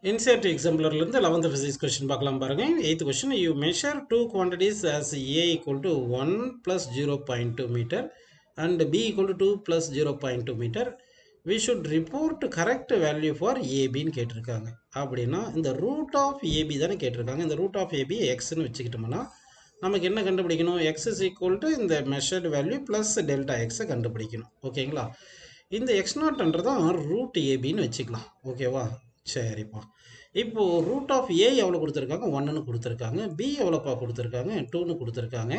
Insert exemplarலேருந்து 11th physics question பார்க்கலாம் பாருங்க. 8th question, you measure two quantities as A equal to 1 plus 0.2 meter and B equal to 2 plus 0.2 meter. We should report correct value for AB ன்னு கேட்டிருக்காங்க. அப்படின்னா இந்த root of AB தானே கேட்டிருக்காங்க. இந்த root of AB xன்னு வச்சுக்கிட்டோம்னா நமக்கு என்ன கண்டுபிடிக்கணும்? X is equal to இந்த measured value plus delta x கண்டுபிடிக்கணும். ஓகேங்களா? இந்த x நாட்ன்றதான் root ABன்னு வச்சுக்கலாம். ஓகேவா? சரிப்பா. இப்போ ரூட் ஆஃப் ஏ எவ்வளோ கொடுத்துருக்காங்க? ஒன்றுன்னு கொடுத்துருக்காங்க. பி எவ்வளோப்பா கொடுத்துருக்காங்க? டூன்னு கொடுத்துருக்காங்க.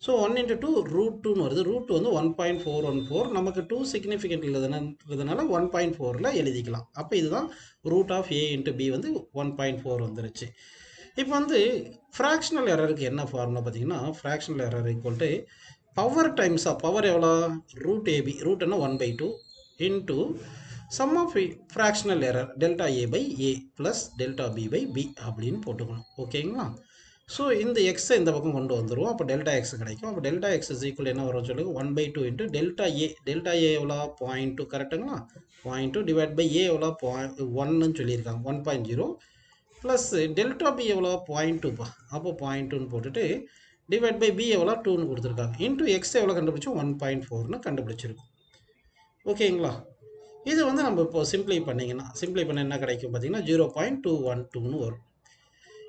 ஸோ 1 into 2 ரூட் டூன்னு வருது. ரூட் வந்து 1.414. நமக்கு 2 சிக்னிஃபிகண்ட் இல்லதுனால 1.4ல் எழுதிக்கலாம். அப்போ இதுதான் root of A into B வந்து 1.4 வந்துருச்சு. இப்போ வந்து ஃப்ராக்ஷனல் எரருக்கு என்ன ஃபார்முலா பார்த்தீங்கன்னா, fractional error equal to power times of power எவ்வளோ? ரூட் ஏபி, ரூட் என்ன 1/2 into sum of fractional error delta A by A plus delta B by B அப்படின்னு போட்டுக்கணும். ஓகேங்களா? ஸோ இந்த எக்ஸை இந்த பக்கம் கொண்டு வந்துடுவோம். அப்போ டெல்டா எக்ஸ் கிடைக்கும். அப்போ டெல்டா எக்ஸ் இஸ் ஈக்குவல் என்ன வரும் சொல்லுங்க? 1/2 இன்ட்டு டெல்டா ஏ. டெல்டா ஏ எவ்வளோ? 0.2 கரெக்டுங்களா? 0.2 டிவைட் பை ஏ எவ்வளோ? 1ன்னு சொல்லியிருக்காங்க. 1.0 ப்ளஸ் டெல்டா பி எவ்வளோ? 0.2பா. அப்போ 0.2ன்னு போட்டுட்டு டிவைட் பை பி எவ்வளோ? 2ன்னு கொடுத்துருக்காங்க. இன்ட்டு எக்ஸ் எவ்வளோ கண்டுபிடிச்சோம்? 1.4ன்னு கண்டுபிடிச்சிருக்கும். ஓகேங்களா? இது வந்து நம்ம இப்போ சிம்ப்ளை பண்ணிங்கன்னா சிம்ப்ளை பண்ண என்ன கிடைக்கும் பார்த்தீங்கன்னா 0.212ன்னு வரும்.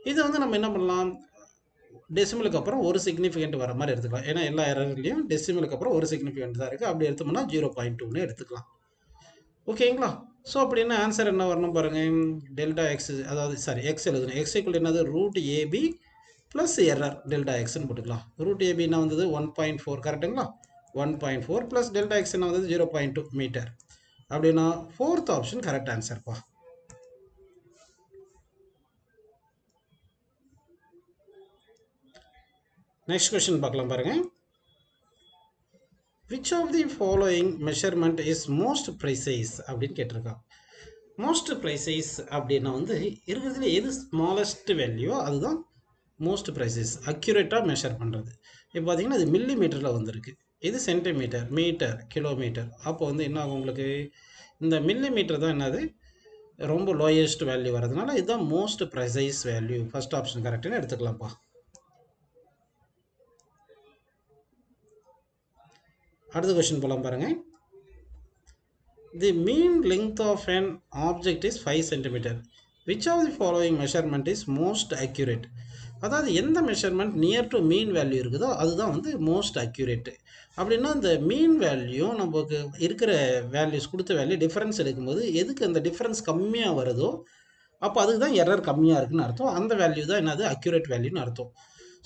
இதை வந்து நம்ம என்ன பண்ணலாம்? டெசிமலுக்கு அப்புறம் ஒரு சிக்னிஃபிகண்ட் வர மாதிரி எடுத்துக்கலாம். ஏன்னா எல்லா எரர்லையும் டெசிமலுக்கு அப்புறம் ஒரு சிக்னிஃபிகண்ட் தான் இருக்குது. அப்படி எடுத்தோம்னா 0.2ன்னு எடுத்துக்கலாம். ஓகேங்களா? ஸோ அப்படின்னா ஆன்சர் என்ன வரணும் பாருங்கள். டெல்டா எக்ஸ், அதாவது சாரி எக்ஸ் எழுதணும். எக்ஸ் ஈக்குவல் என்னது? Root AB plus error delta எக்ஸ்ன்னு போட்டுக்கலாம். ரூட் ஏபி என்ன வந்தது? 1.4 கரெக்டுங்களா? 1.4 ப்ளஸ் டெல்டா எக்ஸ் என்ன வந்தது? 0.2 மீட்டர். அப்படின்னா ஃபோர்த் ஆப்ஷன் கரெக்ட் ஆன்சர்ப்பா. நெக்ஸ்ட் கொஸ்டின் பார்க்கலாம் பாருங்க. Which of the following measurement is most precise அப்படின்னு கேட்டிருக்கான். மோஸ்ட் ப்ரைசைஸ் அப்படின்னா வந்து இருக்கிறதுல எது ஸ்மாலஸ்ட் வேல்யூ அதுதான் மோஸ்ட் ப்ரைசைஸ், அக்யூரேட்டாக மெஷர் பண்ணுறது. இப்போ பார்த்தீங்கன்னா இது மில்லி மீட்டரில் வந்திருக்கு. இது சென்டிமீட்டர், மீட்டர், கிலோமீட்டர். அப்போ வந்து என்ன ஆகும் உங்களுக்கு? இந்த மில்லி மீட்டர் தான் என்னது ரொம்ப லோயஸ்ட் வேல்யூ வரதுனால இதுதான் most precise value. First option கரெக்டுன்னு எடுத்துக்கலாம்ப்பா. அடுத்த கொஸ்டின் போலாம் பாருங்க. The mean length of an object is 5 cm. Which of the following measurement is most accurate? அதாவது எந்த measurement near to mean value இருக்குதோ அதுதான் வந்து மோஸ்ட் அக்யூரேட்டு. அப்படின்னா இந்த மீன் வேல்யூ நமக்கு இருக்கிற வேல்யூஸ் கொடுத்த வேல்யூ டிஃப்ரென்ஸ் எடுக்கும்போது எதுக்கு அந்த டிஃப்ரென்ஸ் கம்மியாக வருதோ அப்போ அதுக்கு தான் எரர் கம்மியாக இருக்குன்னு அர்த்தம். அந்த வேல்யூ தான் என்னது? அக்யூரேட் வேல்யூன்னு அர்த்தம்.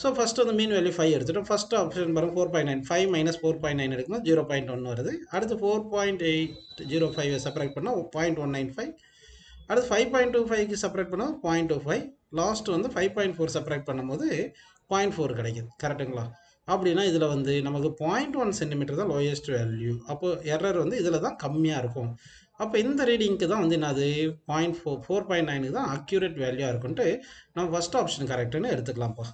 ஸோ ஃபஸ்ட்டு வந்து மீன் வேல்யூ 5 எடுத்துட்டோம். ஃபஸ்ட் ஆப்ஷன் பாருங்கள் 4.9. 5 மைனஸ் 4.9 எடுக்கும்போது 0.1 வருது. அடுத்து 4.805 செப்பரேட் பண்ணால் 0.195. அடுத்து 5.25க்கு செப்பரேட் பண்ணால் 0.25. லாஸ்ட் வந்து 5.4 செப்பரேட் பண்ணும்போது 0.4 கிடைக்குது. கரெக்டுங்களா? அப்படின்னா இதில் வந்து நமக்கு 0.1 சென்டிமீட்டர் தான் லோயஸ்ட் வேல்யூ. அப்போ எரர் வந்து இதில் தான் கம்மியாக இருக்கும். அப்போ இந்த ரீடிங்க்கு தான் வந்து என்னது 4.9 தான் அக்யூரேட் வேல்யூவாக இருக்குன்ட்டு நம்ம ஃபஸ்ட் ஆப்ஷன் கரெக்டுன்னு எடுத்துக்கலாம்ப்பா.